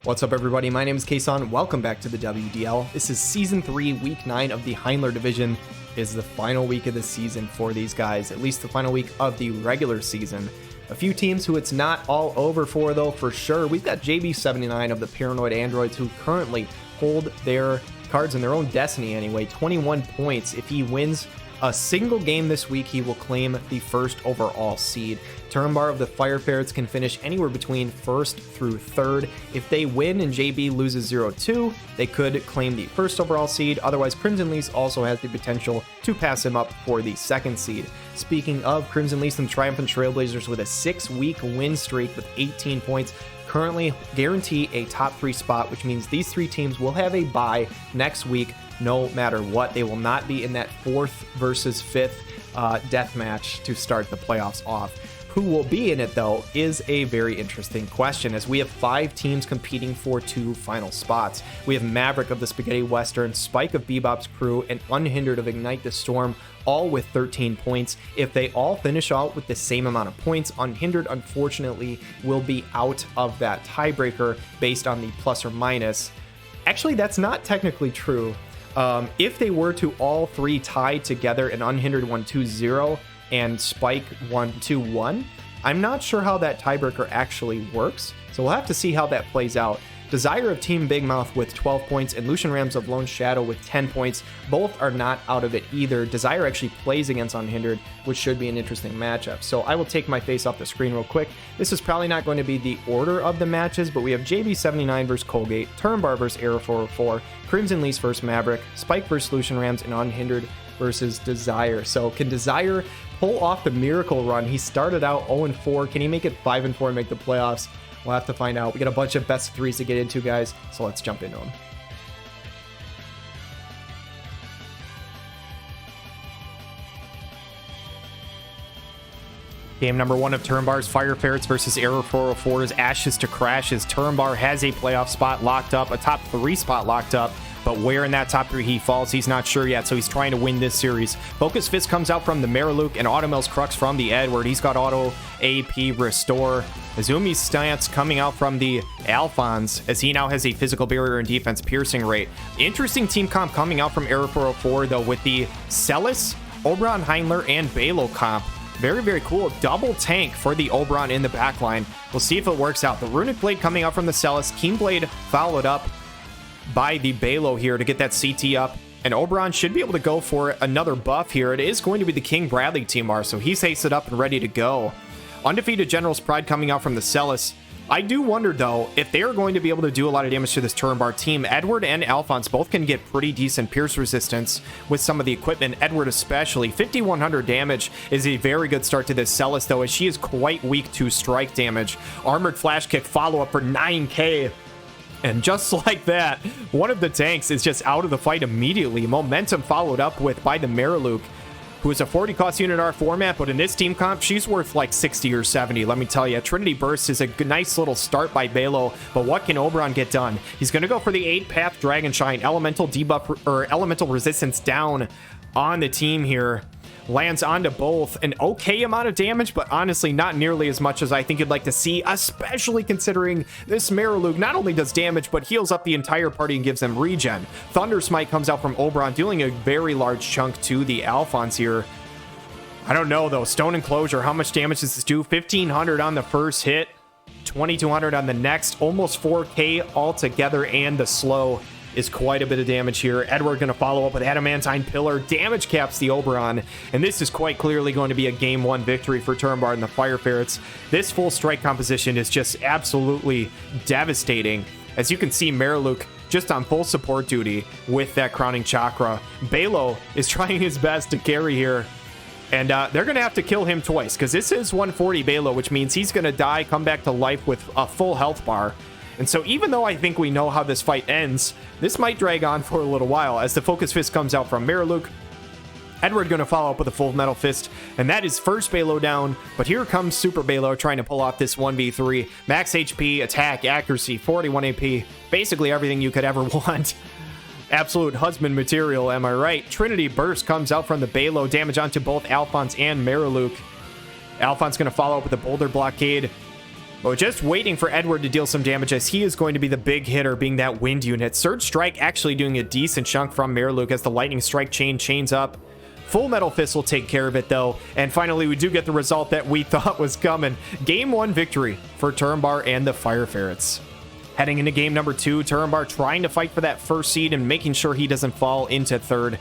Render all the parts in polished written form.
What's up, everybody? My name is Kason. Welcome back to the WDL. This is Season 3, Week 9 of the Heindler Division. It is the final week of the season for these guys, at least the final week of the regular season. A few teams who it's not all over for, though, for sure. We've got JB79 of the Paranoid Androids, who currently hold their cards in their own destiny anyway. 21 points. If he wins a single game this week, he will claim the first overall seed. Turambar of the Ferrets can finish anywhere between first through third. If they win and JB loses 0-2, they could claim the first overall seed. Otherwise, CrimsonLyse also has the potential to pass him up for the second seed. Speaking of CrimsonLyse and Triumphant Trailblazers, with a 6-week win streak with 18 points, currently guarantee a top 3 spot, which means these 3 teams will have a bye next week no matter what. They will not be in that 4th versus 5th death match to start the playoffs off. Who will be in it, though, is a very interesting question, as we have 5 teams competing for 2 final spots. We have Maverick of the Spaghetti Western, Spike of Bebop's crew, and Unhindered of Ignite the Storm, all with 13 points. If they all finish out with the same amount of points, Unhindered, unfortunately, will be out of that tiebreaker based on the plus or minus. Actually, that's not technically true. If they were to all 3 tie together and Unhindered 1-2-0 and Spike 1-2-1, I'm not sure how that tiebreaker actually works, so we'll have to see how that plays out. Dezaire of Team Big Mouth with 12 points and LucianRamz of Lone Shadow with 10 points. Both are not out of it either. Dezaire actually plays against Unhindered, which should be an interesting matchup. So I will take my face off the screen real quick. This is probably not going to be the order of the matches, but we have JB79 versus Colgate, Turambar versus Error 404, CrimsonLyse versus Maverick, Spike versus LucianRamz, and Unhindered versus Dezaire. So can Dezaire pull off the miracle run? He started out 0-4. Can he make it 5-4 and make the playoffs? We'll have to find out. We got a bunch of best of 3s to get into, guys, so let's jump into them. Game number 1 of Turambar's Ferrets versus Error 404's Ashes to Crashes. Turambar has a playoff spot locked up, a top 3 spot locked up, but where in that top 3 he falls, he's not sure yet, so he's trying to win this series. Focus Fist comes out from the Maverick and Automel's Crux from the Edward. He's got Auto, AP, Restore. Azumi's Stance coming out from the Alphonse, as he now has a physical barrier and defense piercing rate. Interesting team comp coming out from Error 404, though, with the Celis, Oberon, Heindler, and Balo comp. Very, very cool. Double tank for the Oberon in the backline. We'll see if it works out. The Runic Blade coming out from the Celis. Keen Blade followed up by the Balo here to get that CT up. And Oberon should be able to go for another buff here. It is going to be the King Bradley Teamar, so he's hasted up and ready to go. Undefeated General's Pride coming out from the Celis. I do wonder, though, if they are going to be able to do a lot of damage to this Turambar team. Edward and Alphonse both can get pretty decent pierce resistance with some of the equipment. Edward especially. 5,100 damage is a very good start to this Celis, though, as she is quite weak to strike damage. Armored Flash Kick follow-up for 9k. And just like that, one of the tanks is just out of the fight immediately. Momentum followed up with by the Maverick, who is a 40 cost unit R format, but in this team comp, she's worth like 60 or 70, let me tell you. Trinity Burst is a nice little start by Balo, but what can Oberon get done? He's going to go for the 8-path Dragon Shine, elemental debuff, or elemental resistance down on the team here. Lands onto both. An okay amount of damage, but honestly not nearly as much as I think you'd like to see, especially considering this Maverick not only does damage, but heals up the entire party and gives them regen. Thunder Smite comes out from Oberon, dealing a very large chunk to the Alphonse here. I don't know, though. Stone Enclosure, how much damage does this do? 1,500 on the first hit, 2,200 on the next, almost 4k altogether, and the slow is quite a bit of damage here. Edward going to follow up with Adamantine Pillar. Damage caps the Oberon, and this is quite clearly going to be a Game 1 victory for Turambar and the Ferrets. This full strike composition is just absolutely devastating. As you can see, Maverick just on full support duty with that Crowning Chakra. Balo is trying his best to carry here, and they're going to have to kill him twice, because this is 140 Balo, which means he's going to die, come back to life with a full health bar. And so even though I think we know how this fight ends, this might drag on for a little while as the Focus Fist comes out from Maverick. Edward going to follow up with a Full Metal Fist, and that is first Balo down, but here comes Super Balo trying to pull off this 1v3. Max HP, attack, accuracy, 41 AP, basically everything you could ever want. Absolute husband material, am I right? Trinity Burst comes out from the Balo, damage onto both Alphonse and Maverick. Alphonse going to follow up with a Boulder Blockade. But just waiting for Edward to deal some damage, as he is going to be the big hitter, being that wind unit. Surge Strike actually doing a decent chunk from Maverick as the Lightning Strike chains up. Full Metal Fist will take care of it, though. And finally, we do get the result that we thought was coming. Game 1 victory for Turambar and the Fire Ferrets. Heading into game number 2, Turambar trying to fight for that first seed and making sure he doesn't fall into third.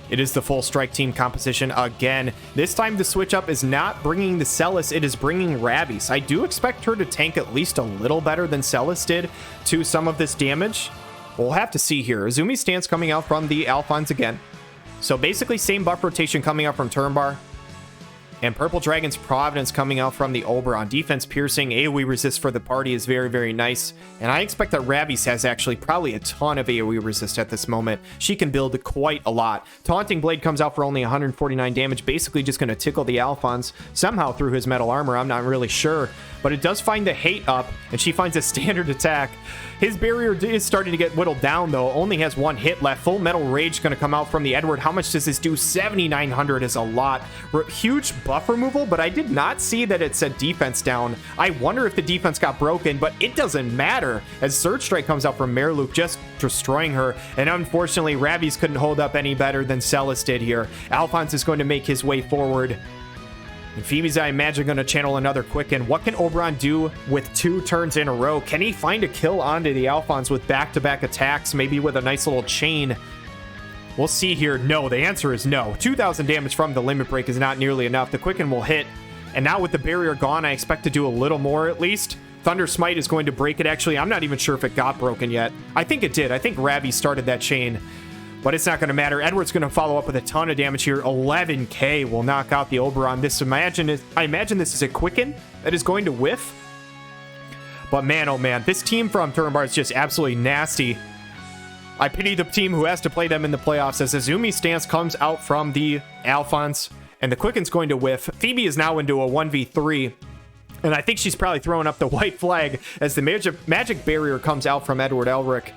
It is the full strike team composition again. This time the switch up is not bringing the Celis, it is bringing Ravi's. I do expect her to tank at least a little better than Celis did to some of this damage. We'll have to see here. Azumi's stance coming out from the Alphons again. So basically same buff rotation coming out from Turambar. And Purple Dragon's Providence coming out from the Oberon. Defense piercing, AoE resist for the party is very, very nice. And I expect that Ravi's has actually probably a ton of AoE resist at this moment. She can build quite a lot. Taunting Blade comes out for only 149 damage, basically just going to tickle the Alphons somehow through his metal armor. I'm not really sure. But it does find the hate up, and she finds a standard attack. His barrier is starting to get whittled down, though. Only has 1 hit left. Full Metal Rage going to come out from the Edward. How much does this do? 7,900 is a lot. Huge buff removal, but I did not see that it said defense down. I wonder if the defense got broken, but it doesn't matter, as Surge Strike comes out from Merluc, just destroying her. And unfortunately, Ravi's couldn't hold up any better than Celis did here. Alphonse is going to make his way forward. And Phoebe's, I imagine, going to channel another Quicken. What can Oberon do with 2 turns in a row? Can he find a kill onto the Alphons with back-to-back attacks, maybe with a nice little chain? We'll see here. No, the answer is no. 2,000 damage from the Limit Break is not nearly enough. The Quicken will hit. And now with the barrier gone, I expect to do a little more at least. Thunder Smite is going to break it. Actually, I'm not even sure if it got broken yet. I think it did. I think Ravi started that chain. But it's not going to matter. Edward's going to follow up with a ton of damage here. 11k will knock out the Oberon. I imagine this is a Quicken that is going to whiff. But man, oh man, this team from Turambar is just absolutely nasty. I pity the team who has to play them in the playoffs, as Azumi's stance comes out from the Alphons, and the Quicken's going to whiff. Phoebe is now into a 1v3. And I think she's probably throwing up the white flag as the magic barrier comes out from Edward Elric.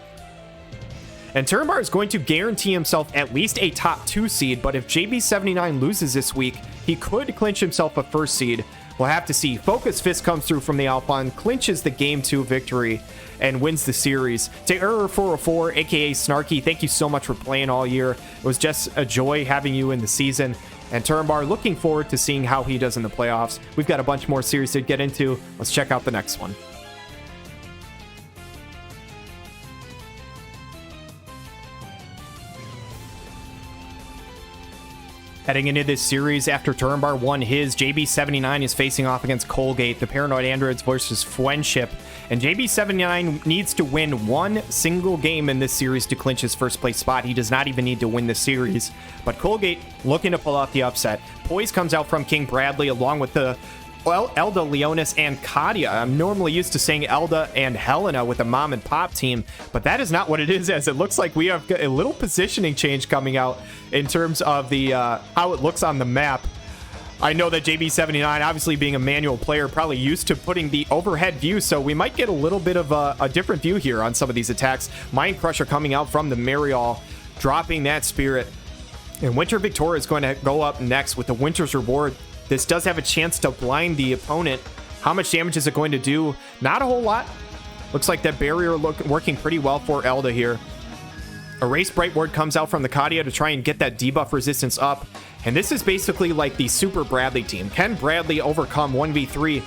And Turambar is going to guarantee himself at least a top 2 seed, but if JB79 loses this week, he could clinch himself a first seed. We'll have to see. Focus Fist comes through from the Alphon, clinches the Game 2 victory, and wins the series. To Error404, aka Snarky, thank you so much for playing all year. It was just a joy having you in the season. And Turambar, looking forward to seeing how he does in the playoffs. We've got a bunch more series to get into. Let's check out the next one. Heading into this series, after Turambar won his, JB79 is facing off against Colgate, the Paranoid Androids versus Fwendship. And JB79 needs to win 1 single game in this series to clinch his first place spot. He does not even need to win the series. But Colgate looking to pull off the upset. Poise comes out from King Bradley along with the Elda, Leonis, and Kadia. I'm normally used to saying Elda and Helena with a mom and pop team, but that is not what it is, as it looks like we have a little positioning change coming out in terms of the how it looks on the map. I know that JB79, obviously being a manual player, probably used to putting the overhead view, so we might get a little bit of a different view here on some of these attacks. Mind Crusher coming out from the Marial, dropping that Spirit. And Winter Victoria is going to go up next with the Winter's Reward. This does have a chance to blind the opponent. How much damage is it going to do? Not a whole lot. Looks like that barrier working pretty well for Elda here. Erase Bright Ward comes out from the Kadia to try and get that debuff resistance up. And this is basically like the Super Bradley team. Can Bradley overcome 1v3?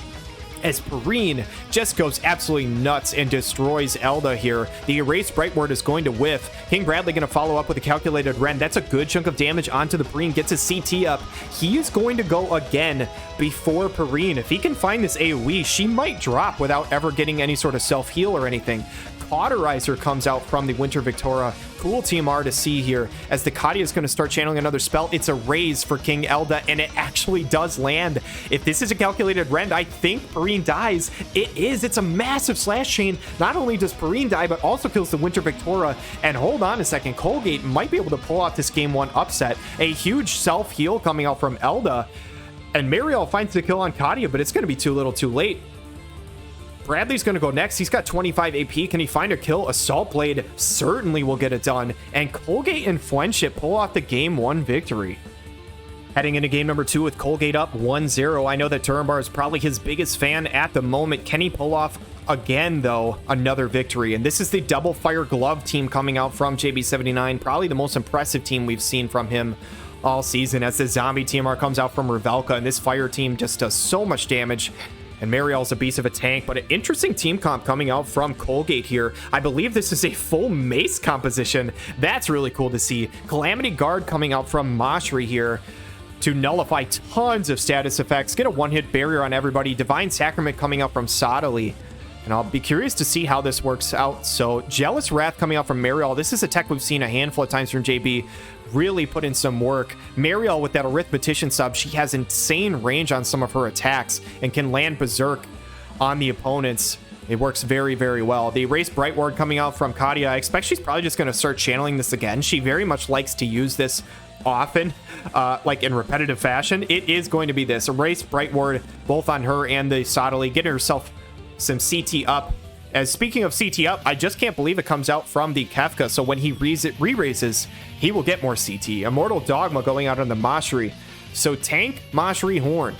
As Perrine just goes absolutely nuts and destroys Elda here. The Erased Bright Ward is going to whiff. King Bradley going to follow up with a Calculated Rend. That's a good chunk of damage onto the Perrine. Gets his CT up. He is going to go again before Perrine. If he can find this AoE, she might drop without ever getting any sort of self-heal or anything. Cauterizer comes out from the Winter Victoria. Cool TMR to see here, as the Kadia is going to start channeling another spell. It's a raise for King Elda, and it actually does land. If this is a Calculated Rend, I think Perrine dies. It is. It's a massive slash chain. Not only does Perrine die, but also kills the Winter Victoria. And hold on a second, Colgate might be able to pull off this Game 1 upset. A huge self-heal coming out from Elda. And Mariel finds the kill on Kadia, but it's going to be too little too late. Bradley's going to go next. He's got 25 AP. Can he find a kill? Assault Blade certainly will get it done. And Colgate and Fwendship pull off the Game 1 victory. Heading into game number 2 with Colgate up 1-0. I know that Turambar is probably his biggest fan at the moment. Can he pull off again, though, another victory? And this is the double fire glove team coming out from JB79. Probably the most impressive team we've seen from him all season, as the zombie TMR comes out from Revelka, and this fire team just does so much damage. And Mariel's a beast of a tank, but an interesting team comp coming out from Colgate here. I believe this is a full mace composition. That's really cool to see. Calamity Guard coming out from Mashri here to nullify tons of status effects, get a one-hit barrier on everybody. Divine Sacrament coming out from Sodali, and I'll be curious to see how this works out. So Jealous Wrath coming out from Mariel. This is a tech we've seen a handful of times from JB. Really put in some work. Mariel with that Arithmetician sub, she has insane range on some of her attacks and can land Berserk on the opponents. It works very, very well. The Erase Bright Ward coming out from Kadia. I expect she's probably just going to start channeling this again. She very much likes to use this often, like in repetitive fashion. It is going to be this Erase Bright Ward both on her and the Sodali, getting herself some CT up. As speaking of CT up, I just can't believe it comes out from the Kefka, so when he re-raises, he will get more CT. Immortal Dogma going out on the Mashri. So Tank, Mashri, Horn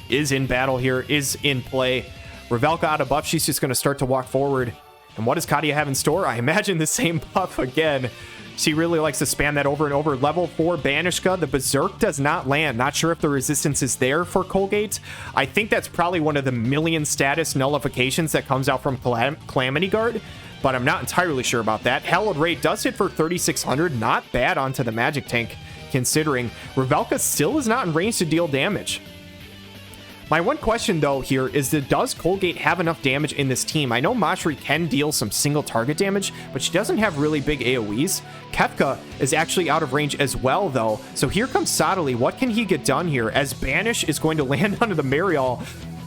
is in battle here, is in play. Revelka out of buff, she's just going to start to walk forward. And what does Kadia have in store? I imagine the same buff again. She really likes to spam that over and over. Level 4 Banishka. The Berserk does not land. Not sure if the resistance is there for Colgate. I think that's probably one of the million status nullifications that comes out from Calamity Guard, but I'm not entirely sure about that. Hallowed Rate does hit for 3,600. Not bad onto the Magic Tank, considering Revelka still is not in range to deal damage. My one question, though, here is that does Colgate have enough damage in this team? I know Mashri can deal some single target damage, but she doesn't have really big AoEs. Kefka is actually out of range as well, though. So here comes Sodali. What can he get done here? As Banish is going to land onto the Mariel.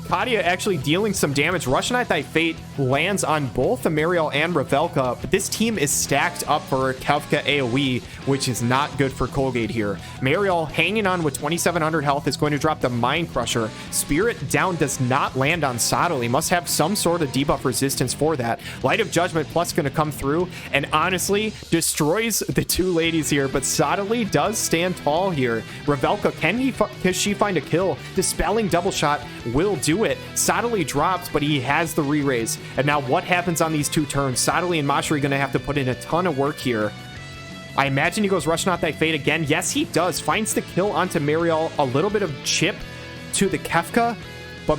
Kadia actually dealing some damage. Russian Thy Fate lands on both the Mariel and Revelka, but this team is stacked up for a Kefka AoE, which is not good for Colgate here. Mariel hanging on with 2,700 health is going to drop the Mind Crusher. Spirit down does not land on Sodali. Must have some sort of debuff resistance for that. Light of Judgment plus going to come through and honestly destroys the two ladies here, but Sodali does stand tall here. Revelka, can she find a kill? Dispelling Double Shot will do it. Sodali drops, but he has the re-raise. And now what happens on these two turns? Sodali and Mashri are going to have to put in a ton of work here. I imagine he goes Rush Not Thy Fate again. Yes, he does. Finds the kill onto Mariel. A little bit of chip to the Kefka, but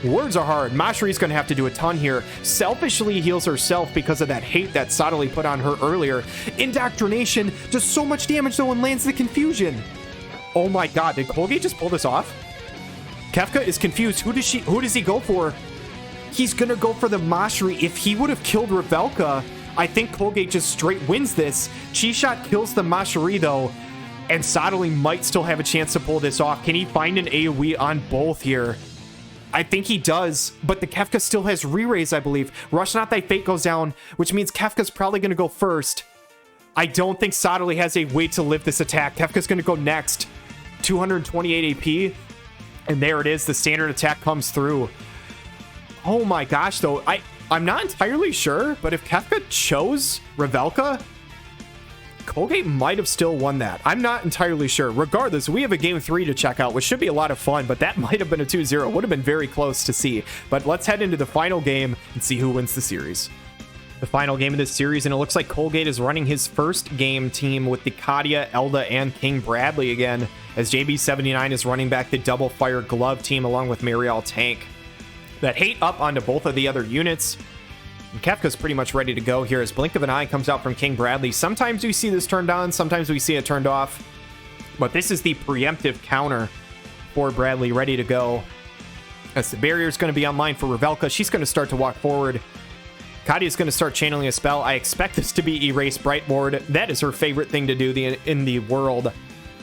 words are hard. Mashri's going to have to do a ton here. Selfishly heals herself because of that hate that Sodali put on her earlier. Indoctrination does so much damage though and lands the Confusion. Oh my god, did Colgate just pull this off? Kefka is confused. Who does he go for? He's gonna go for the Mashri. If he would have killed Revelka, I think Colgate just straight wins this. Chi Shot kills the Mashri though, and Sodali might still have a chance to pull this off. Can he find an AoE on both here? I think he does, but the Kefka still has re-raise, I believe. Rush Not Thy Fate goes down, which means Kefka's probably gonna go first. I don't think Sodali has a way to live this attack. Kefka's gonna go next. 228 AP. And there it is. The standard attack comes through. Oh my gosh, though. I'm not entirely sure, but if Kefka chose Revelka, Colgate might have still won that. I'm not entirely sure. Regardless, we have a game 3 to check out, which should be a lot of fun, but that might have been a 2-0. Would have been very close to see. But let's head into the final game and see who wins the series. The final game of this series, and it looks like Colgate is running his first game team with the Kadia, Elda, and King Bradley again, as JB79 is running back the double fire glove team along with Mariel Tank. That hate up onto both of the other units. And Kefka's pretty much ready to go here as Blink of an Eye comes out from King Bradley. Sometimes we see this turned on, sometimes we see it turned off. But this is the preemptive counter for Bradley, ready to go. As the barrier is going to be online for Revelka, she's going to start to walk forward. Kadia is going to start channeling a spell. I expect this to be Erase Bright Ward. That is her favorite thing to do in the world.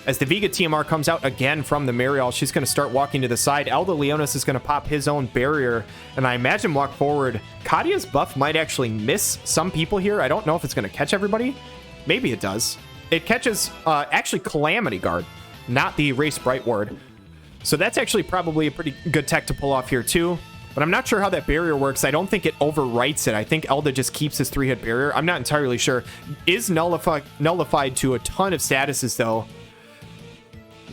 As the Vega TMR comes out again from the Mariel, she's going to start walking to the side. Elda Leonis is going to pop his own barrier, and I imagine walk forward. Kadia's buff might actually miss some people here. I don't know if it's going to catch everybody. Maybe it does. It catches, actually, Calamity Guard, not the Erase Bright Ward. So that's actually probably a pretty good tech to pull off here, too. But I'm not sure how that barrier works. I don't think it overwrites it. I think Elda just keeps his 3-hit barrier. I'm not entirely sure. Is nullified to a ton of statuses, though.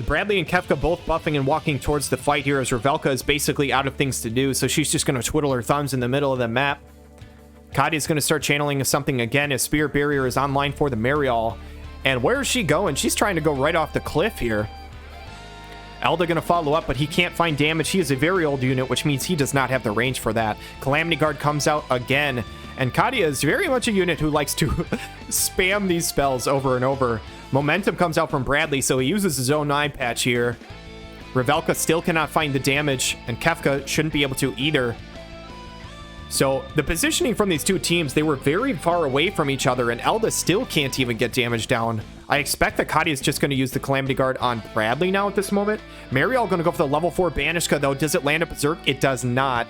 Bradley and Kefka both buffing and walking towards the fight here as Revelka is basically out of things to do, so she's just going to twiddle her thumbs in the middle of the map. Kadia's going to start channeling something again as Spirit Barrier is online for the Marial. And where is she going? She's trying to go right off the cliff here. Elda going to follow up, but he can't find damage. He is a very old unit, which means he does not have the range for that. Calamity Guard comes out again. And Kadia is very much a unit who likes to spam these spells over and over. Momentum comes out from Bradley, so he uses his own eye patch here. Revelka still cannot find the damage, and Kefka shouldn't be able to either. So the positioning from these two teams, they were very far away from each other, and Elda still can't even get damage down. I expect that Kadia is just going to use the Calamity Guard on Bradley now at this moment. Mariel going to go for the level 4 Banishka, though. Does it land a Berserk? It does not.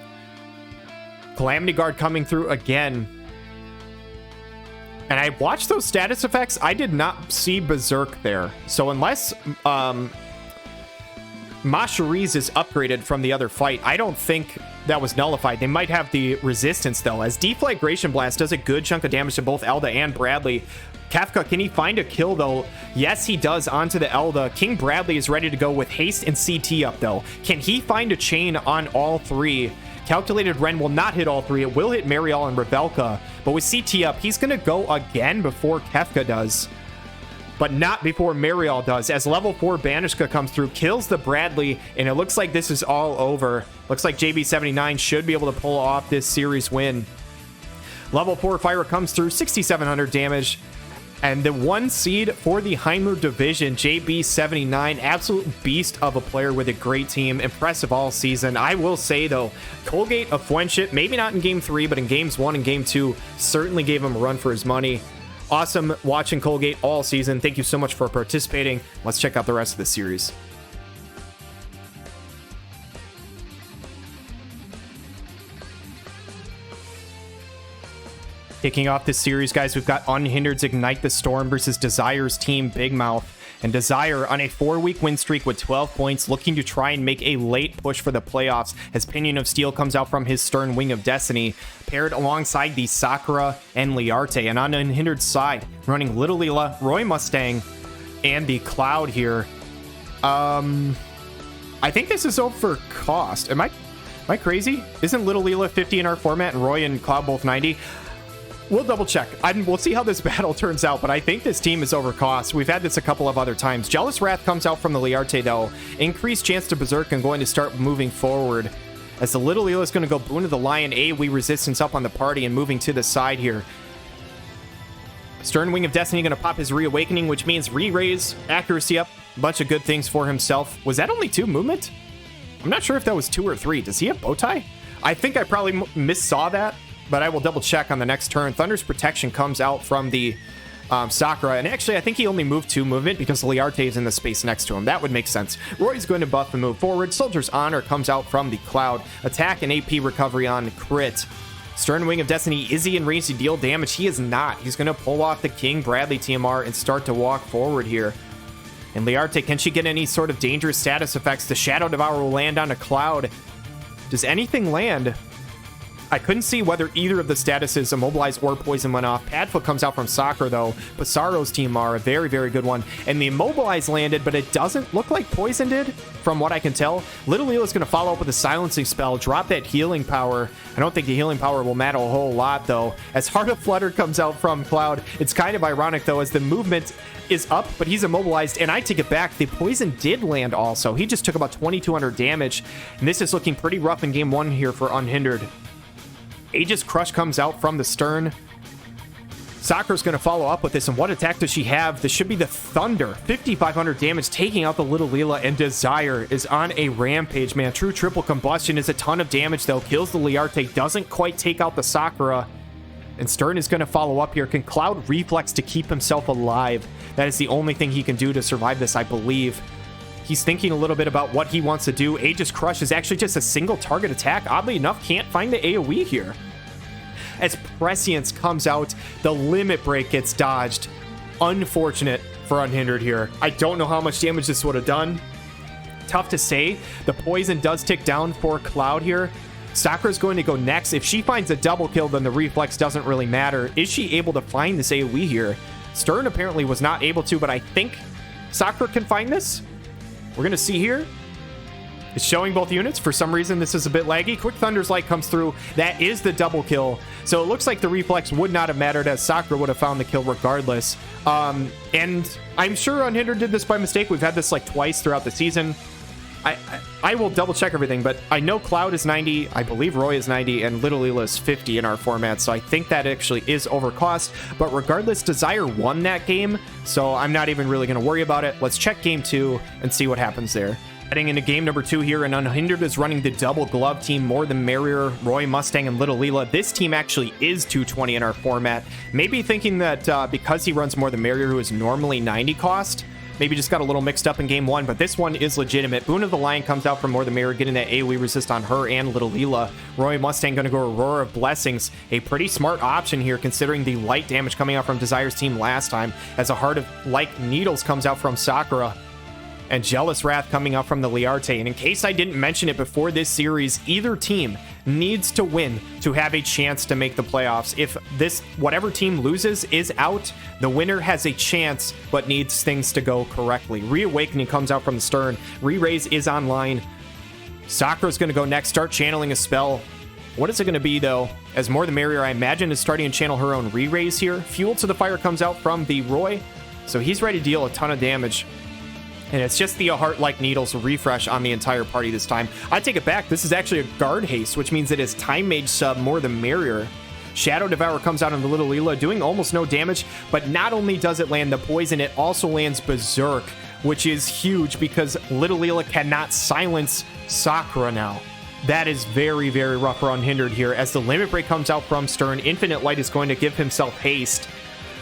Calamity Guard coming through again. And I watched those status effects. I did not see Berserk there. So unless Mashariz is upgraded from the other fight, I don't think that was nullified. They might have the resistance, though, as Deflagration Blast does a good chunk of damage to both Elda and Bradley. Kefka, can he find a kill, though? Yes, he does, onto the Elda. King Bradley is ready to go with haste and CT up, though. Can he find a chain on all three? Calculated Ren will not hit all three. It will hit Mariel and Revelka. But with CT up, he's going to go again before Kefka does. But not before Mariel does, as level 4 Banishka comes through, kills the Bradley, and it looks like this is all over. Looks like JB79 should be able to pull off this series win. Level 4 Fire comes through, 6,700 damage. And the 1 seed for the Heindler division, JB79, absolute beast of a player with a great team. Impressive all season. I will say, though, Colgate of Fwendship, maybe not in Game 3, but in Games 1 and Game 2, certainly gave him a run for his money. Awesome watching Colgate all season. Thank you so much for participating. Let's check out the rest of the series. Kicking off this series, guys, we've got Unhindered's Ignite the Storm versus Dezaire's team, Big Mouth. And Dezaire on a 4-week win streak with 12 points, looking to try and make a late push for the playoffs as Pinion of Steel comes out from his Stern Wing of Destiny, paired alongside the Sakura and Liarte. And on Unhindered's side, running Little Leela, Roy Mustang, and the Cloud here. I think this is over for cost. Am I crazy? Isn't Little Leela 50 in our format and Roy and Cloud both 90? We'll double check. We'll see how this battle turns out, but I think this team is overcost. We've had this a couple of other times. Jealous Wrath comes out from the Liarte, though. Increased chance to Berserk and going to start moving forward. As the Little Leela is going to go Boon of the Lion, AoE resistance up on the party and moving to the side here. Stern Wing of Destiny going to pop his Reawakening, which means re-raise, accuracy up, a bunch of good things for himself. Was that only 2 movement? I'm not sure if that was 2 or 3. Does he have Bowtie? I think I probably missaw that, but I will double check on the next turn. Thunder's Protection comes out from the Sakura, and actually I think he only moved 2 movement because Liarte is in the space next to him. That would make sense. Roy's going to buff and move forward. Soldier's Honor comes out from the Cloud. Attack and AP recovery on crit. Stern Wing of Destiny, is he in range to deal damage? He is not. He's going to pull off the King Bradley TMR and start to walk forward here. And Liarte, can she get any sort of dangerous status effects? The Shadow Devourer will land on a Cloud. Does anything land? I couldn't see whether either of the statuses, Immobilize or Poison, went off. Padfoot comes out from Sakura, though. Basaro's TMR, a very, very good one. And the Immobilize landed, but it doesn't look like Poison did, from what I can tell. Little Leela's going to follow up with a Silencing spell, drop that Healing Power. I don't think the Healing Power will matter a whole lot, though. As Heart of Flutter comes out from Cloud, it's kind of ironic, though, as the movement is up, but he's immobilized, and I take it back. The Poison did land also. He just took about 2,200 damage, and this is looking pretty rough in Game 1 here for Unhindered. Aegis Crush comes out from the Stern. Sakura's going to follow up with this, and what attack does she have? This should be the Thunder. 5,500 damage, taking out the Little Leela, and Dezaire is on a rampage, man. True Triple Combustion is a ton of damage, though. Kills the Liarte, doesn't quite take out the Sakura. And Stern is going to follow up here. Can Cloud reflex to keep himself alive? That is the only thing he can do to survive this, I believe. He's thinking a little bit about what he wants to do. Aegis Crush is actually just a single target attack. Oddly enough, can't find the AoE here. As Prescience comes out, the Limit Break gets dodged. Unfortunate for Unhindered here. I don't know how much damage this would have done. Tough to say. The Poison does tick down for Cloud here. Sakura's going to go next. If she finds a double kill, then the reflex doesn't really matter. Is she able to find this AoE here? Stern apparently was not able to, but I think Sakura can find this. we're going to see here. It's showing both units. For some reason, this is a bit laggy. Quick Thunder's Light comes through. That is the double kill. So it looks like the reflex would not have mattered, as Sakura would have found the kill regardless. And I'm sure Unhindered did this by mistake. We've had this like twice throughout the season. I will double check everything, but I know Cloud is 90, I believe Roy is 90, and Little Leela is 50 in our format, so I think that actually is overcost. But regardless, Dezaire won that game, so I'm not even really going to worry about it. Let's check game 2 and see what happens there. Heading into game number 2 here, and Unhindered is running the double glove team, More the Merrier, Roy Mustang, and Little Leela. This team actually is 220 in our format. Maybe thinking that because he runs More the Merrier, who is normally 90 cost, maybe just got a little mixed up in game 1, but this one is legitimate. Boon of the Lion comes out from More the Merrier, getting that AoE resist on her and Little Leela. Roy Mustang going to go Aurora of Blessings. A pretty smart option here, considering the light damage coming out from Dezaire's team last time, as a Heart of Like Needles comes out from Sakura. And Jealous Wrath coming up from the Liarte. And in case I didn't mention it before this series, either team needs to win to have a chance to make the playoffs. If whatever team loses is out, the winner has a chance, but needs things to go correctly. Reawakening comes out from the stern. Re-raise is online. Sakura's going to go next, start channeling a spell. What is it going to be, though? As More the Merrier, I imagine, is starting to channel her own Re-raise here. Fuel to the Fire comes out from the Roy, so he's ready to deal a ton of damage. And it's just the Heart Like Needles refresh on the entire party this time. I take it back. This is actually a guard haste, which means it is Time Mage sub More the Merrier. Shadow Devour comes out on the Little Leela, doing almost no damage. But not only does it land the poison, it also lands Berserk, which is huge because Little Leela cannot silence Sakura now. That is very, very rough for Unhindered here. As the Limit Break comes out from Stern, Infinite Light is going to give himself haste.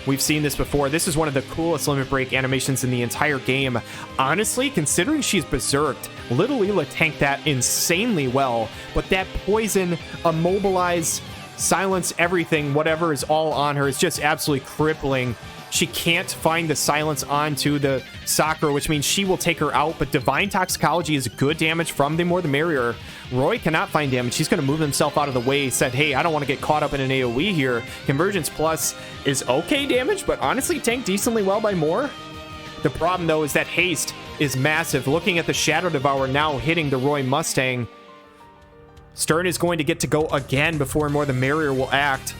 We've seen this before. This is one of the coolest Limit Break animations in the entire game. Honestly, considering she's berserked, Little Leela tanked that insanely well, but that poison, immobilize, silence everything, whatever is all on her is just absolutely crippling. She can't find the silence onto the Sakura, which means she will take her out, but Divine Toxicology is good damage from the More the Merrier. Roy cannot find damage. He's going to move himself out of the way. Said, hey, I don't want to get caught up in an AoE here. Convergence Plus is okay damage, but honestly tanked decently well by More. The problem, though, is that haste is massive. Looking at the Shadow Devourer now hitting the Roy Mustang. Stern is going to get to go again before More the Merrier will act.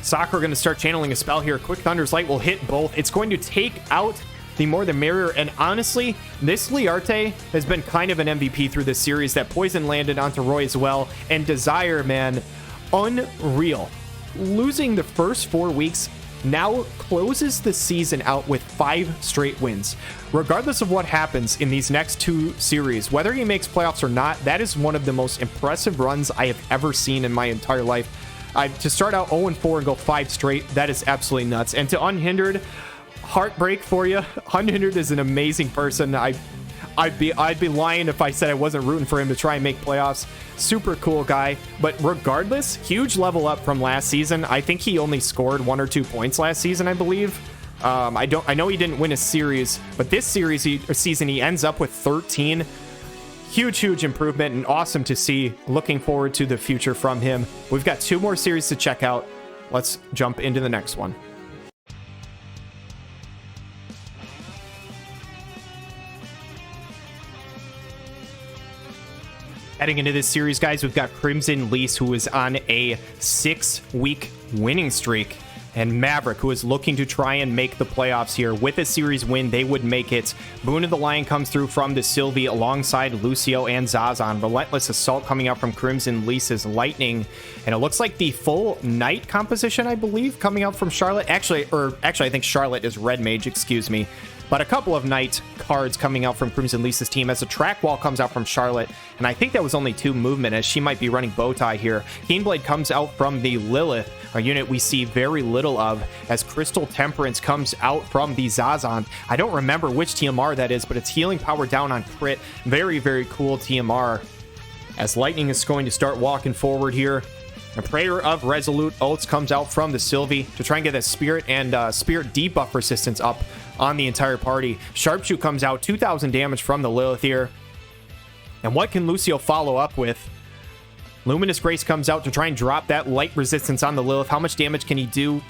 Sakura going to start channeling a spell here. Quick Thunder's Light will hit both. It's going to take out the More the Merrier, and honestly, this Liarte has been kind of an MVP through this series. That poison landed onto Roy as well, and Dezaire, man, unreal. Losing the first 4 weeks now closes the season out with 5 straight wins. Regardless of what happens in these next 2 series, whether he makes playoffs or not, that is one of the most impressive runs I have ever seen in my entire life. To start out 0-4 and go 5 straight, that is absolutely nuts. And to Unhindered, heartbreak for you. Unhindered is an amazing person. I'd be lying if I said I wasn't rooting for him to try and make playoffs. Super cool guy. But regardless, huge level up from last season. I think he only scored 1 or 2 points last season, I believe. I know he didn't win a series, but this season he ends up with 13. Huge improvement and awesome to see. Looking forward to the future from him. We've got 2 more series to check out. Let's jump into the next one. Heading into this series, guys, we've got CrimsonLyse, who is on a 6-week winning streak, and Maverick, who is looking to try and make the playoffs here. With a series win, they would make it. Boon of the Lion comes through from the Sylvie alongside Lucio and Zazan. Relentless Assault coming out from CrimsonLyse's Lightning. And it looks like the full Knight composition, I believe, coming out from Charlotte. Actually, I think Charlotte is Red Mage, excuse me. But a couple of Knight cards coming out from CrimsonLyse's team, as a Track Wall comes out from Charlotte. And I think that was only 2 movement, as she might be running Bowtie here. Keenblade comes out from the Lilith, a unit we see very little of, as Crystal Temperance comes out from the Zazan. I don't remember which TMR that is, but it's healing power down on crit. Very cool TMR. As Lightning is going to start walking forward here. A Prayer of Resolute Oaths comes out from the Sylvie to try and get that Spirit and Spirit debuff resistance up on the entire party. Sharpshoot comes out, 2,000 damage from the Lilith here. And what can Lucio follow up with? Luminous Grace comes out to try and drop that light resistance on the Lilith. How much damage can he do?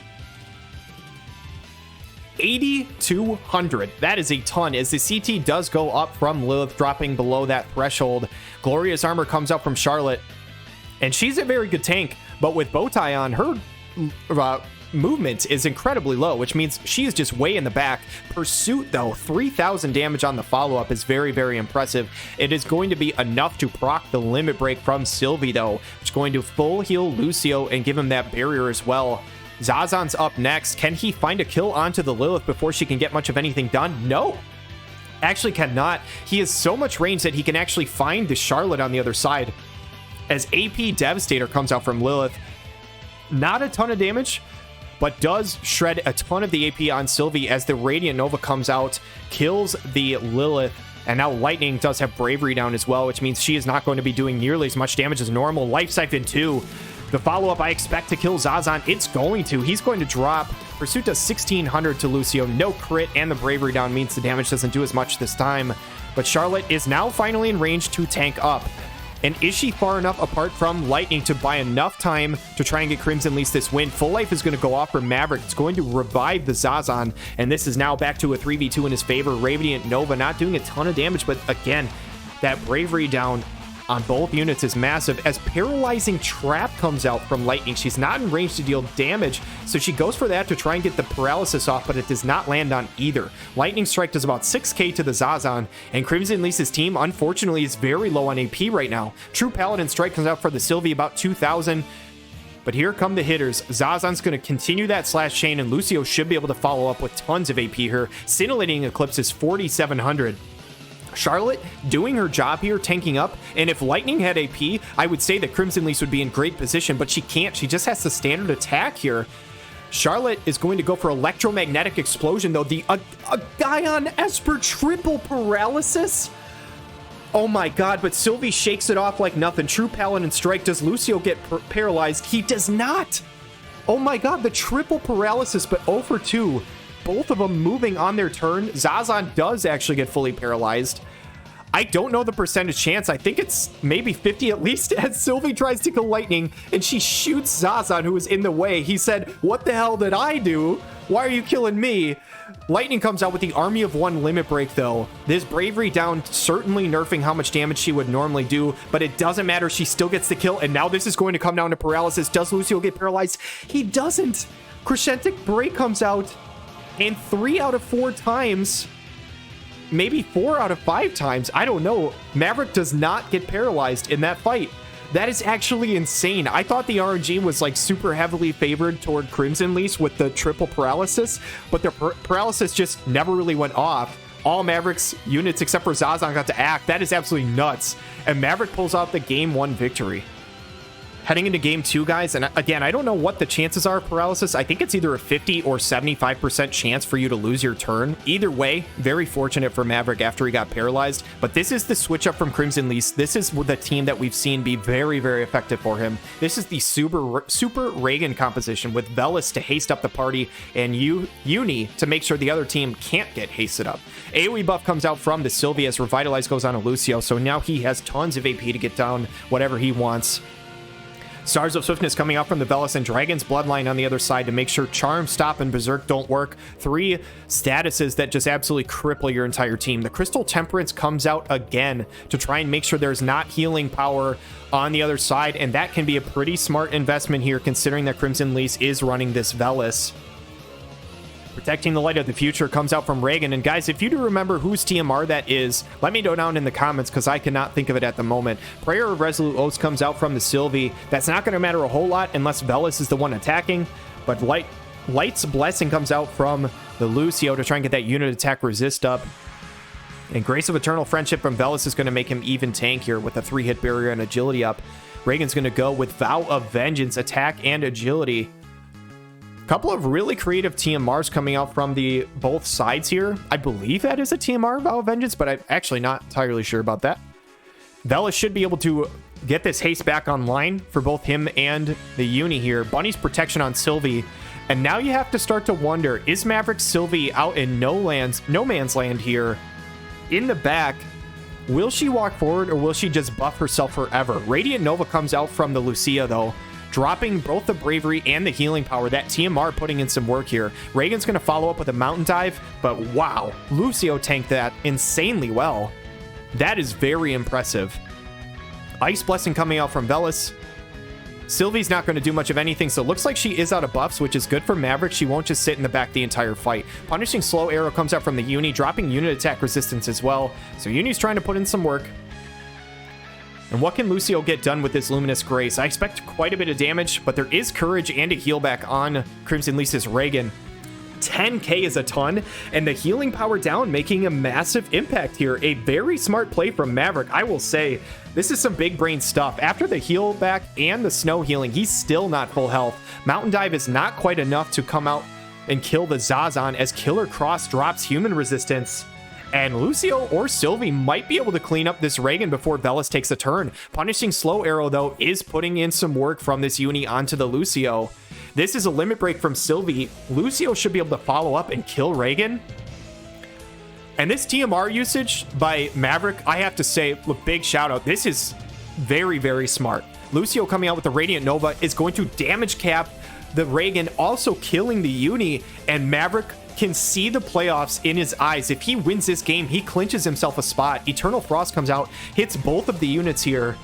8,200. That is a ton, as the CT does go up from Lilith, dropping below that threshold. Glorious armor comes out from Charlotte, and she's a very good tank, but with Bowtie on, her movement is incredibly low, which means she is just way in the back. Pursuit, though, 3,000 damage on the follow-up is very, very impressive. It is going to be enough to proc the limit break from Sylvie, though, which is going to full heal Lucio and give him that barrier as well. Zazan's up next. Can he find a kill onto the Lilith before she can get much of anything done? No. Actually cannot. He has so much range that he can actually find the Charlotte on the other side. As AP Devastator comes out from Lilith, not a ton of damage, but does shred a ton of the AP on Sylvie as the Radiant Nova comes out, kills the Lilith, and now Lightning does have Bravery down as well, which means she is not going to be doing nearly as much damage as normal. Life Siphon 2. The follow-up, I expect to kill Zazan. It's going to. He's going to drop. Pursuit does 1,600 to Lucio. No crit, and the Bravery down means the damage doesn't do as much this time. But Charlotte is now finally in range to tank up. And is she far enough apart from Lightning to buy enough time to try and get CrimsonLyse this win? Full Life is going to go off for Maverick. It's going to revive the Zazan, and this is now back to a 3v2 in his favor. Radiant Nova not doing a ton of damage, but again, that Bravery down on both units is massive. As Paralyzing Trap comes out from Lightning, she's not in range to deal damage, so she goes for that to try and get the paralysis off, but it does not land on either. Lightning Strike does about 6k to the Zazan, and CrimsonLyse's team, unfortunately, is very low on AP right now. True Paladin Strike comes out for the Sylvie, about 2,000. But here come the hitters. Zazan's going to continue that slash chain, and Lucio should be able to follow up with tons of AP here. Scintillating Eclipse is 4,700. Charlotte doing her job here, tanking up, and if Lightning had AP, I would say that CrimsonLyse would be in great position, but she can't. She just has the standard attack here. Charlotte is going to go for Electromagnetic Explosion, though. A guy on Esper triple paralysis? Oh my god, but Sylvie shakes it off like nothing. True Paladin Strike. Does Lucio get paralyzed? He does not. Oh my god, the triple paralysis, but 0 for 2. Both of them moving on their turn. Zazan does actually get fully paralyzed. I don't know the percentage chance. I think it's maybe 50 at least, as Sylvie tries to kill Lightning, and she shoots Zazan, who is in the way. He said, "What the hell did I do? Why are you killing me?" Lightning comes out with the Army of One limit break, though. This Bravery down, certainly nerfing how much damage she would normally do, but it doesn't matter. She still gets the kill, and now this is going to come down to paralysis. Does Lucio get paralyzed? He doesn't. Crescentic Break comes out, and 3 out of 4 times, maybe 4 out of 5 times, I don't know, Maverick does not get paralyzed in that fight. That is actually insane. I thought the RNG was like super heavily favored toward CrimsonLyse with the triple paralysis, but the paralysis just never really went off. All Maverick's units except for Zazan got to act. That is absolutely nuts. And Maverick pulls out the game 1 victory. Heading into game 2, guys, and again, I don't know what the chances are of paralysis. I think it's either a 50 or 75% chance for you to lose your turn. Either way, very fortunate for Maverick after he got paralyzed, but this is the switch up from CrimsonLyse. This is the team that we've seen be very, very effective for him. This is the super Reagan composition with Velis to haste up the party and Uni to make sure the other team can't get hasted up. AoE buff comes out from the Sylvie as Revitalize goes on to Lucio, so now he has tons of AP to get down whatever he wants. Stars of Swiftness coming out from the Velis, and Dragon's Bloodline on the other side to make sure Charm, Stop, and Berserk don't work. 3 statuses that just absolutely cripple your entire team. The Crystal Temperance comes out again to try and make sure there's not healing power on the other side, and that can be a pretty smart investment here considering that CrimsonLyse is running this Velis. Protecting the Light of the Future comes out from Reagan. And guys, if you do remember whose TMR that is, let me know down in the comments because I cannot think of it at the moment. Prayer of Resolute Oaths comes out from the Sylvie. That's not going to matter a whole lot unless Velis is the one attacking. But Light's Blessing comes out from the Lucio to try and get that unit attack resist up. And Grace of Eternal Friendship from Velis is going to make him even tankier with a 3-hit barrier and agility up. Reagan's going to go with Vow of Vengeance, attack and agility. Couple of really creative TMRs coming out from the both sides here. I believe that is a TMR, Vow of Vengeance, but I'm actually not entirely sure about that. Velis should be able to get this haste back online for both him and the Uni here. Bunny's protection on Sylvie. And now you have to start to wonder, is Maverick Sylvie out in no man's land here in the back? Will she walk forward or will she just buff herself forever? Radiant Nova comes out from the Lucia though. dropping both the bravery and the healing power. That TMR putting in some work here. Reagan's going to follow up with a mountain dive, but wow, Lucio tanked that insanely well. That is very impressive. Ice Blessing coming out from Velis. Sylvie's not going to do much of anything, so it looks like she is out of buffs, which is good for Maverick. She won't just sit in the back the entire fight. Punishing Slow Arrow comes out from the Uni, dropping unit attack resistance as well. So Uni's trying to put in some work. And what can Lucio get done with this Luminous Grace? I expect quite a bit of damage, but there is courage and a heal back on CrimsonLyse's Reagan. 10k is a ton, and the healing power down making a massive impact here. A very smart play from Maverick, I will say. This is some big brain stuff. After the heal back and the snow healing, he's still not full health. Mountain Dive is not quite enough to come out and kill the Zazan, as Killer Cross drops human resistance. And Lucio or Sylvie might be able to clean up this Reagan before Velis takes a turn. Punishing Slow Arrow, though, is putting in some work from this Uni onto the Lucio. This is a limit break from Sylvie. Lucio should be able to follow up and kill Reagan. And this TMR usage by Maverick, I have to say, look, big shout out. This is very, very smart. Lucio coming out with the Radiant Nova is going to damage cap the Reagan, also killing the Uni, and Maverick can see the playoffs in his eyes. If he wins this game, he clinches himself a spot. Eternal Frost comes out, hits both of the units here.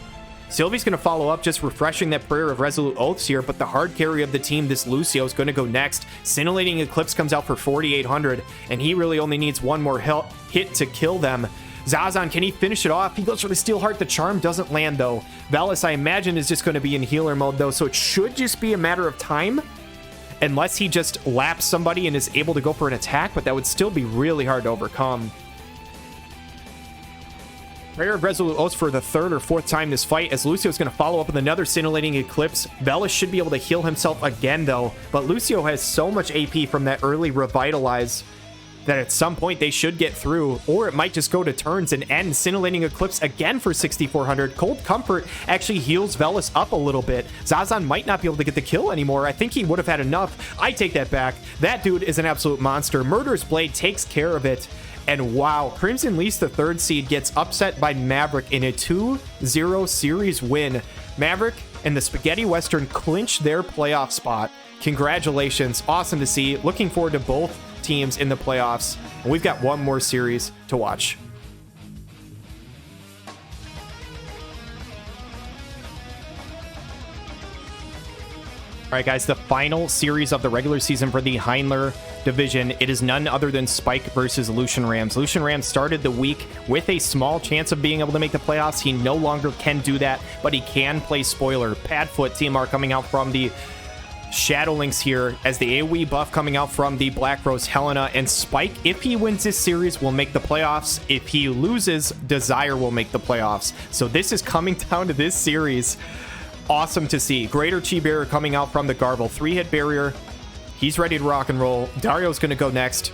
Sylvie's going to follow up, just refreshing that Prayer of Resolute Oaths here, but the hard carry of the team, this Lucio, is going to go next. Scintillating Eclipse comes out for 4,800, and he really only needs one more hit to kill them. Zazan, can he finish it off? He goes for the Steel Heart. The charm doesn't land, though. Velis, I imagine, is just going to be in healer mode, though, so it should just be a matter of time, unless he just laps somebody and is able to go for an attack, but that would still be really hard to overcome. Prayer of Resolute Oaths for the third or fourth time this fight, as Lucio is going to follow up with another Scintillating Eclipse. Velis should be able to heal himself again, though, but Lucio has so much AP from that early Revitalize that at some point they should get through, or it might just go to turns and end. Scintillating Eclipse again for 6,400. Cold Comfort actually heals Velis up a little bit. Zazan might not be able to get the kill anymore. I think he would have had enough. I take that back. That dude is an absolute monster. Murderous Blade takes care of it. And wow, CrimsonLyse, the third seed, gets upset by Maverick in a 2-0 series win. Maverick and the Spaghetti Western clinch their playoff spot. Congratulations. Awesome to see. Looking forward to both teams in the playoffs. And we've got one more series to watch. All right, guys, the final series of the regular season for the Heindler division. It is none other than Spike versus LucianRamz. LucianRamz started the week with a small chance of being able to make the playoffs. He no longer can do that, but he can play spoiler. Padfoot TMR coming out from the Shadow Links here, as the AoE buff coming out from the Black Rose Helena. And Spike, if he wins this series, will make the playoffs. If he loses, Dezaire will make the playoffs. So this is coming down to this series. Awesome to see. Greater Chi Barrier coming out from the Garble. 3-hit barrier. He's ready to rock and roll. Dario's going to go next.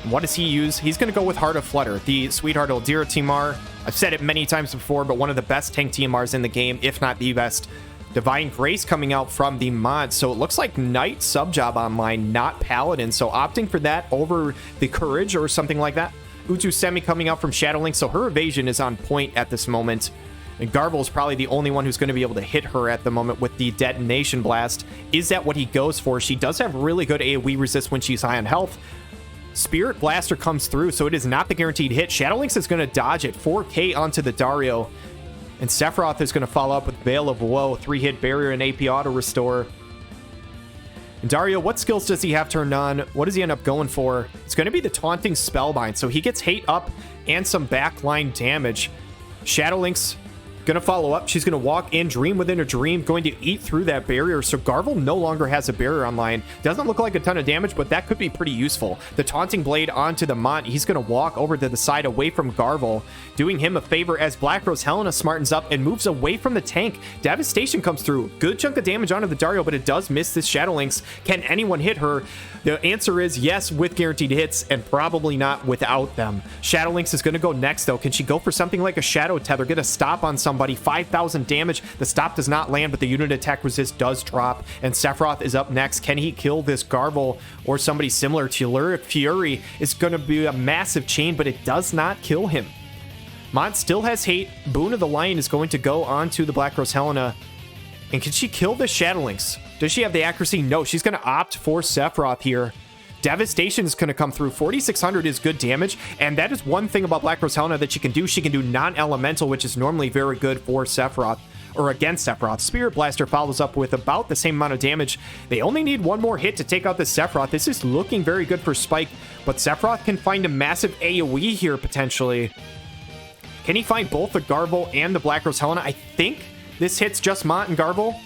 What does he use? He's going to go with Heart of Flutter, the Sweetheart Eldira TMR. I've said it many times before, but one of the best tank TMRs in the game, if not the best. Divine Grace coming out from the mod. So it looks like Knight sub-job online, not Paladin. So opting for that over the Courage or something like that. Utu Semi coming out from Shadow Link. So her evasion is on point at this moment. And Garble is probably the only one who's going to be able to hit her at the moment with the Detonation Blast. Is that what he goes for? She does have really good AoE resist when she's high on health. Spirit Blaster comes through, so it is not the guaranteed hit. Shadow Lynx is going to dodge it. 4k onto the Dario. And Sephiroth is going to follow up with Veil of Woe, 3-hit barrier and AP auto restore. And Dario, what skills does he have turned on? What does he end up going for? It's going to be the Taunting Spellbind, so he gets hate up and some backline damage. Shadow Lynx going to follow up. She's going to walk in, Dream Within a Dream, going to eat through that barrier. So Garble no longer has a barrier online. Doesn't look like a ton of damage, but that could be pretty useful. The Taunting Blade onto the Mont. He's going to walk over to the side away from Garble, doing him a favor as Black Rose Helena smartens up and moves away from the tank. Devastation comes through. Good chunk of damage onto the Dario, but it does miss this Shadow Lynx. Can anyone hit her? The answer is yes, with guaranteed hits, and probably not without them. Shadow Lynx is going to go next, though. Can she go for something like a Shadow Tether? Get a stop on somebody. 5,000 damage. The stop does not land, but the unit attack resist does drop. And Sephiroth is up next. Can he kill this Garble or somebody similar? Telluric Fury is going to be a massive chain, but it does not kill him. Mont still has hate. Boon of the Lion is going to go onto the Black Rose Helena. And can she kill the Shadowlings? Does she have the accuracy? No, she's going to opt for Sephiroth here. Devastation is going to come through. 4,600 is good damage, and that is one thing about Black Rose Helena that she can do. She can do non-elemental, which is normally very good for Sephiroth, or against Sephiroth. Spirit Blaster follows up with about the same amount of damage. They only need one more hit to take out the Sephiroth. This is looking very good for Spike, but Sephiroth can find a massive AoE here, potentially. Can he find both the Garble and the Black Rose Helena? I think this hits just Mont and Garble.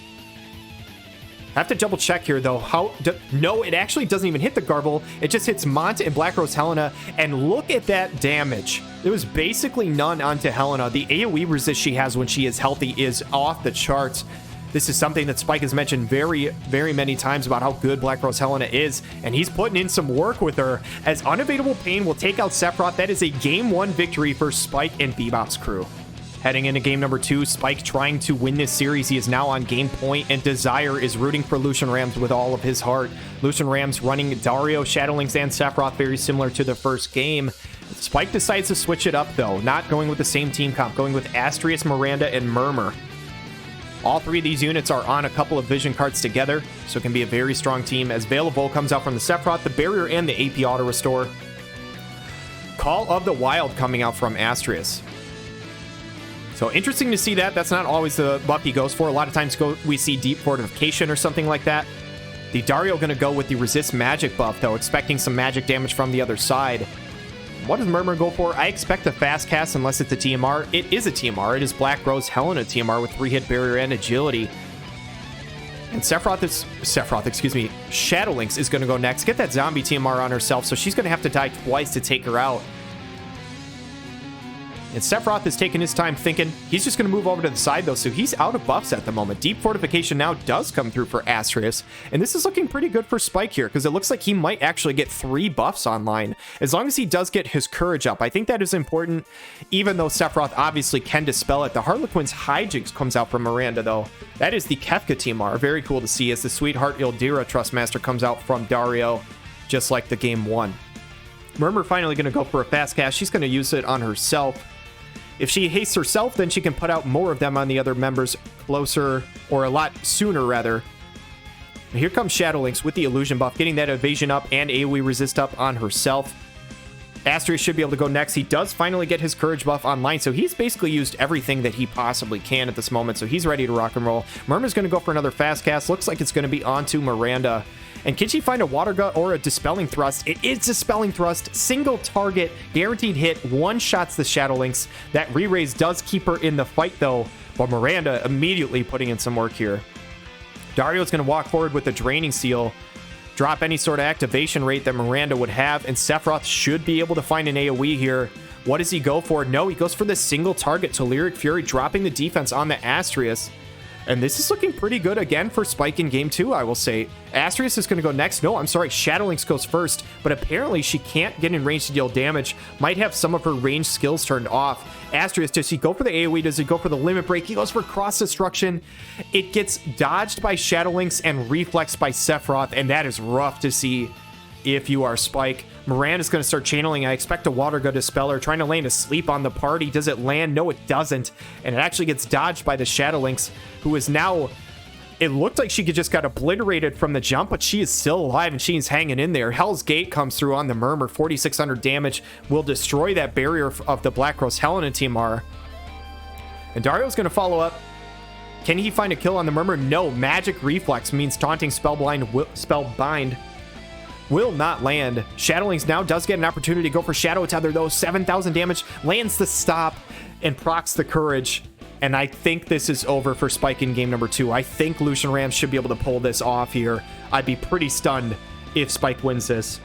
I have to double check here, though. No, it actually doesn't even hit the Garble. It just hits Mont and Black Rose Helena. And look at that damage. There was basically none onto Helena. The AoE resist she has when she is healthy is off the charts. This is something that Spike has mentioned very, very many times about how good Black Rose Helena is. And he's putting in some work with her. As Unavailable Pain will take out Sephiroth, that is a Game 1 victory for Spike and Bebop's crew. Heading into game number 2, Spike trying to win this series. He is now on game point, and Dezaire is rooting for LucianRamz with all of his heart. LucianRamz running Dario, Shadowlings, and Sephiroth, very similar to the first game. Spike decides to switch it up, though, not going with the same team comp, going with Astrius, Miranda, and Murmur. All three of these units are on a couple of vision cards together, so it can be a very strong team. As Veil of Vol comes out from the Sephiroth, the Barrier, and the AP Auto Restore. Call of the Wild coming out from Astrius. So interesting to see that. That's not always the buff he goes for. A lot of times we see Deep Fortification or something like that. The Dario going to go with the Resist Magic buff, though, expecting some magic damage from the other side. What does Murmur go for? I expect a fast cast unless it's a TMR. It is a TMR. It is Black Rose Helena TMR with 3-hit barrier and agility. And Shadowlings is going to go next. Get that zombie TMR on herself, so she's going to have to die twice to take her out. And Sephiroth is taking his time thinking. He's just going to move over to the side, though, so he's out of buffs at the moment. Deep Fortification now does come through for Astrius, and this is looking pretty good for Spike here, because it looks like he might actually get 3 buffs online, as long as he does get his Courage up. I think that is important, even though Sephiroth obviously can dispel it. The Harlequin's Hijinks comes out from Miranda, though. That is the Kefka TMR. Very cool to see, as the Sweetheart Ildira Trustmaster comes out from Dario, just like the game 1. Murmur finally going to go for a fast cast. She's going to use it on herself. If she hastes herself, then she can put out more of them on the other members closer, or a lot sooner, rather. And here comes Shadowlings with the illusion buff, getting that evasion up and AoE resist up on herself. Astrius should be able to go next. He does finally get his Courage buff online, so he's basically used everything that he possibly can at this moment, so he's ready to rock and roll. Murmur's going to go for another fast cast. Looks like it's going to be onto Miranda. And can she find a Water Gut or a Dispelling Thrust? It is Dispelling Thrust. Single target, guaranteed hit, one-shots the Shadowlings. That re-raise does keep her in the fight, though, but Miranda immediately putting in some work here. Dario's going to walk forward with the Draining Seal, drop any sort of activation rate that Miranda would have, and Sephiroth should be able to find an AoE here. What does he go for? No, he goes for the single target to Lyric Fury, dropping the defense on the Astrius. And this is looking pretty good again for Spike in game 2, I will say. Astrius is going to go next. No, I'm sorry, Shadowlings goes first, but apparently she can't get in range to deal damage. Might have some of her range skills turned off. Astrius, does he go for the AoE? Does he go for the Limit Break? He goes for Cross Destruction. It gets dodged by Shadowlings and reflexed by Sephiroth, and that is rough to see if you are Spike. Miranda's going to start channeling. I expect a Water Gut Dispeller, trying to land a sleep on the party. Does it land? No, it doesn't. And it actually gets dodged by the Shadowlings, who is now... It looked like she just got obliterated from the jump, but she is still alive and she's hanging in there. Hell's Gate comes through on the Murmur. 4,600 damage will destroy that barrier of the Black Rose Helena TMR. And Dario's going to follow up. Can he find a kill on the Murmur? No. Magic Reflex means Taunting Spellbind will not land. Shadowlings now does get an opportunity to go for Shadow Tether, though. 7,000 damage, lands the stop, and procs the Courage. And I think this is over for Spike in game number 2. I think LucianRamz should be able to pull this off here. I'd be pretty stunned if Spike wins this.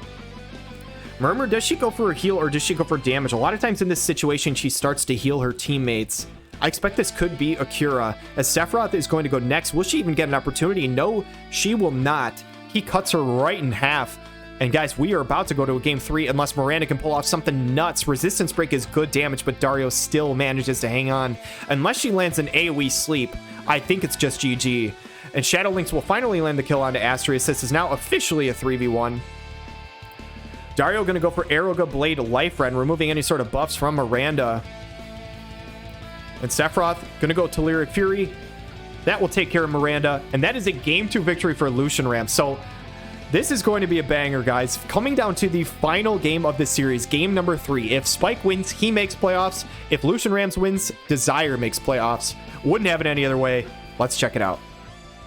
Murmur, does she go for a heal or does she go for damage? A lot of times in this situation, she starts to heal her teammates. I expect this could be Akira, as Sephiroth is going to go next. Will she even get an opportunity? No, she will not. He cuts her right in half. And guys, we are about to go to a game 3 unless Miranda can pull off something nuts. Resistance Break is good damage, but Dario still manages to hang on. Unless she lands an AoE sleep, I think it's just GG. And Shadowlings will finally land the kill onto Astrius. This is now officially a 3v1. Dario going to go for Aeroga Blade Life Rend, removing any sort of buffs from Miranda. And Sephiroth going to go to Lyric Fury. That will take care of Miranda, and that is a Game 2 victory for LucianRamz. So this is going to be a banger, guys. Coming down to the final game of this series, game number 3. If Spike wins, he makes playoffs. If LucianRamz wins, Dezaire makes playoffs. Wouldn't have it any other way. Let's check it out.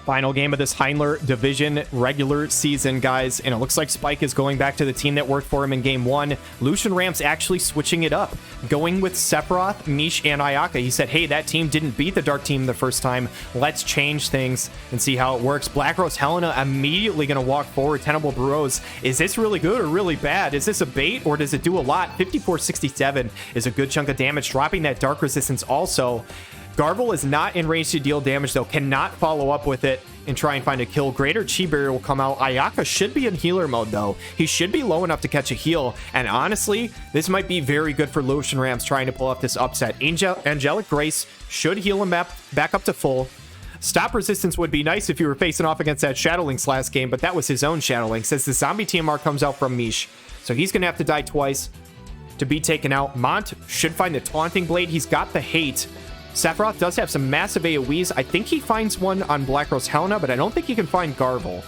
Final game of this Heindler Division regular season, guys. And it looks like Spike is going back to the team that worked for him in game 1. LucianRamz actually switching it up, going with Sephiroth, Mish, and Ayaka. He said, hey, that team didn't beat the Dark team the first time. Let's change things and see how it works. Black Rose Helena immediately going to walk forward. Tenable Bros. Is this really good or really bad? Is this a bait or does it do a lot? 5467 is a good chunk of damage, dropping that Dark resistance also. Garble is not in range to deal damage, though. Cannot follow up with it and try and find a kill. Greater Chi Barrier will come out. Ayaka should be in healer mode, though. He should be low enough to catch a heal. And honestly, this might be very good for LucianRamz trying to pull off this upset. Angelic Grace should heal him back up to full. Stop resistance would be nice if you were facing off against that Shadowlings last game, but that was his own Shadowling. Says the zombie TMR comes out from Mish. So he's going to have to die twice to be taken out. Mont should find the Taunting Blade. He's got the hate. Sephiroth does have some massive AoEs. I think he finds one on Black Rose Helena, but I don't think he can find Garble.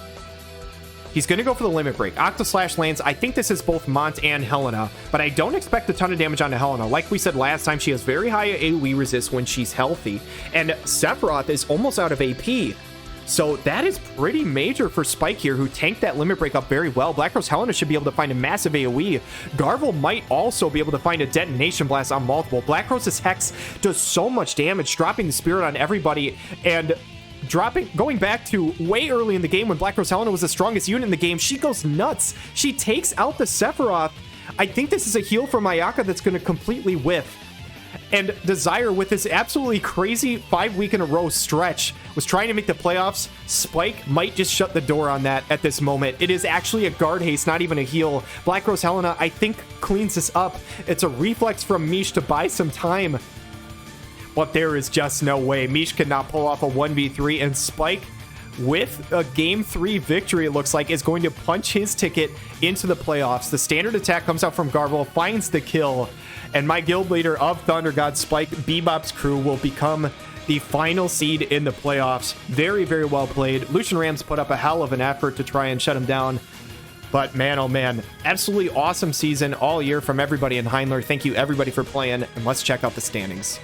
He's going to go for the Limit Break. Octoslash lands. I think this is both Mont and Helena, but I don't expect a ton of damage onto Helena. Like we said last time, she has very high AoE resist when she's healthy, and Sephiroth is almost out of AP. So that is pretty major for Spike here, who tanked that Limit Break up very well. Black Rose Helena should be able to find a massive AoE. Garble might also be able to find a Detonation Blast on multiple. Black Rose's Hex does so much damage, dropping the Spirit on everybody, and going back to way early in the game when Black Rose Helena was the strongest unit in the game, she goes nuts. She takes out the Sephiroth. I think this is a heal from Ayaka that's going to completely whiff. And Dezaire, with this absolutely crazy 5-week-in-a-row stretch, was trying to make the playoffs. Spike might just shut the door on that at this moment. It is actually a guard haste, not even a heal. Black Rose Helena, I think, cleans this up. It's a reflex from Mish to buy some time. But there is just no way. Mish cannot pull off a 1v3, and Spike, with a Game 3 victory, it looks like, is going to punch his ticket into the playoffs. The standard attack comes out from Garble, finds the kill, and my guild leader of Thunder God Spike, Bebop's crew, will become the final seed in the playoffs. Very, very well played. LucianRamz put up a hell of an effort to try and shut him down. But man, oh man, absolutely awesome season all year from everybody in Heindler. Thank you everybody for playing, and let's check out the standings.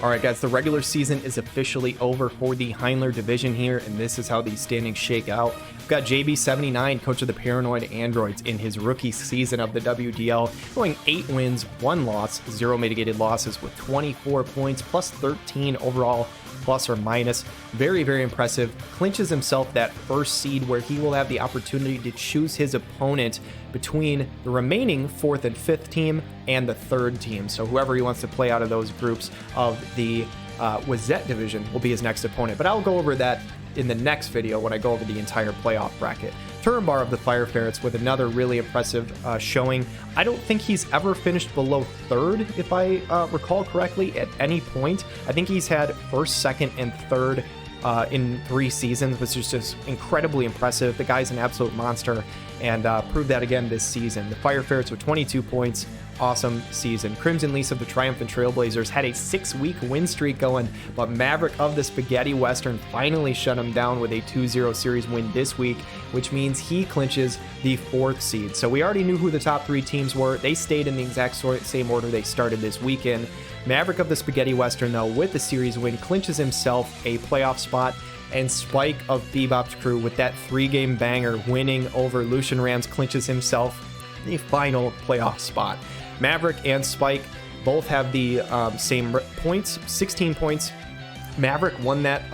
All right, guys, the regular season is officially over for the Heindler division here, and this is how these standings shake out. We've got JB79, coach of the Paranoid Androids, in his rookie season of the WDL, going 8 wins, 1 loss, 0 mitigated losses with 24 points, plus 13 overall, plus or minus. Very, very impressive. Clinches himself that first seed where he will have the opportunity to choose his opponent between the remaining 4th and 5th team and the 3rd team. So whoever he wants to play out of those groups of the Wazette division will be his next opponent. But I'll go over that in the next video when I go over the entire playoff bracket. Turambar of the Fire Ferrets with another really impressive showing. I don't think he's ever finished below 3rd, if I recall correctly, at any point. I think he's had 1st, 2nd, and 3rd in 3 seasons, which is just incredibly impressive. The guy's an absolute monster, and proved that again this season. The Fire Ferrets with 22 points. Awesome season. CrimsonLyse of the Triumphant Trailblazers had a 6-week win streak going, but Maverick of the Spaghetti Western finally shut him down with a 2-0 series win this week, which means he clinches the 4th seed. So we already knew who the top 3 teams were. They stayed in the exact same order they started this weekend. Maverick of the Spaghetti Western, though, with the series win, clinches himself a playoff spot, and Spike of Bebop's crew with that 3-game banger winning over LucianRamz clinches himself the final playoff spot. Maverick and Spike both have the same points, 16 points. Maverick won that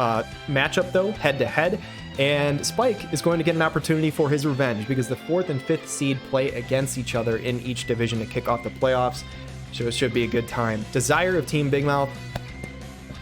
matchup, though, head-to-head, and Spike is going to get an opportunity for his revenge because the 4th and 5th seed play against each other in each division to kick off the playoffs, so it should be a good time. Dezaire of Team Big Mouth,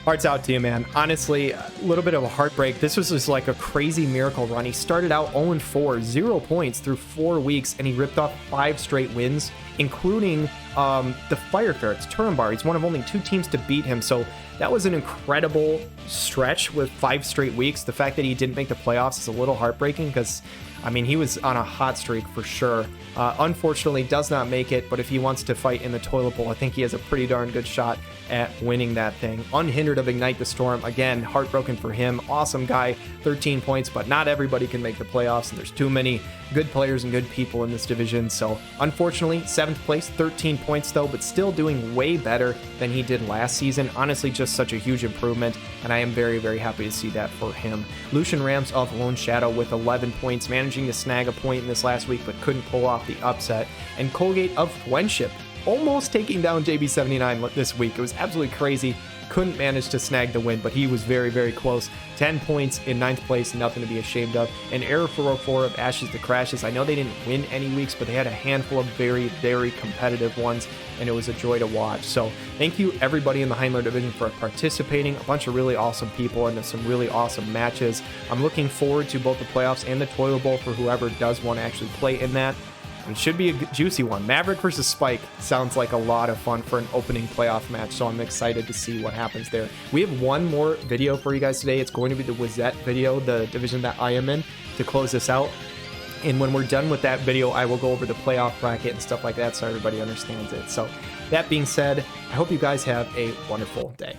hearts out to you, man. Honestly, a little bit of a heartbreak. This was just like a crazy miracle run. He started out 0-4, 0 points through 4 weeks, and he ripped off 5 straight wins, including the Fire Ferrets, Turambar. He's one of only 2 teams to beat him, so that was an incredible stretch with 5 straight weeks. The fact that he didn't make the playoffs is a little heartbreaking because I mean, he was on a hot streak for sure. Unfortunately, does not make it, but if he wants to fight in the toilet bowl, I think he has a pretty darn good shot at winning that thing. Unhindered of Ignite the Storm, again, heartbroken for him. Awesome guy, 13 points, but not everybody can make the playoffs, and there's too many good players and good people in this division. So unfortunately, 7th place, 13 points though, but still doing way better than he did last season. Honestly, just such a huge improvement, and I am very, very happy to see that for him. LucianRamz of Lone Shadow with 11 points, managing to snag a point in this last week, but couldn't pull off the upset. And Colgate of Fwendship, almost taking down JB79 this week. It was absolutely crazy. Couldn't manage to snag the win, but he was very, very close. 10 points in 9th place, nothing to be ashamed of. And Error404 of Ashes to Crashes. I know they didn't win any weeks, but they had a handful of very, very competitive ones, and it was a joy to watch. So thank you everybody in the Heindler division for participating. A bunch of really awesome people and some really awesome matches. I'm looking forward to both the playoffs and the Toilet Bowl for whoever does want to actually play in that. It should be a juicy one. Maverick versus Spike sounds like a lot of fun for an opening playoff match, so I'm excited to see what happens there. We have one more video for you guys today. It's going to be the Wizette video, the division that I am in, to close this out. And when we're done with that video, I will go over the playoff bracket and stuff like that so everybody understands it. So that being said, I hope you guys have a wonderful day.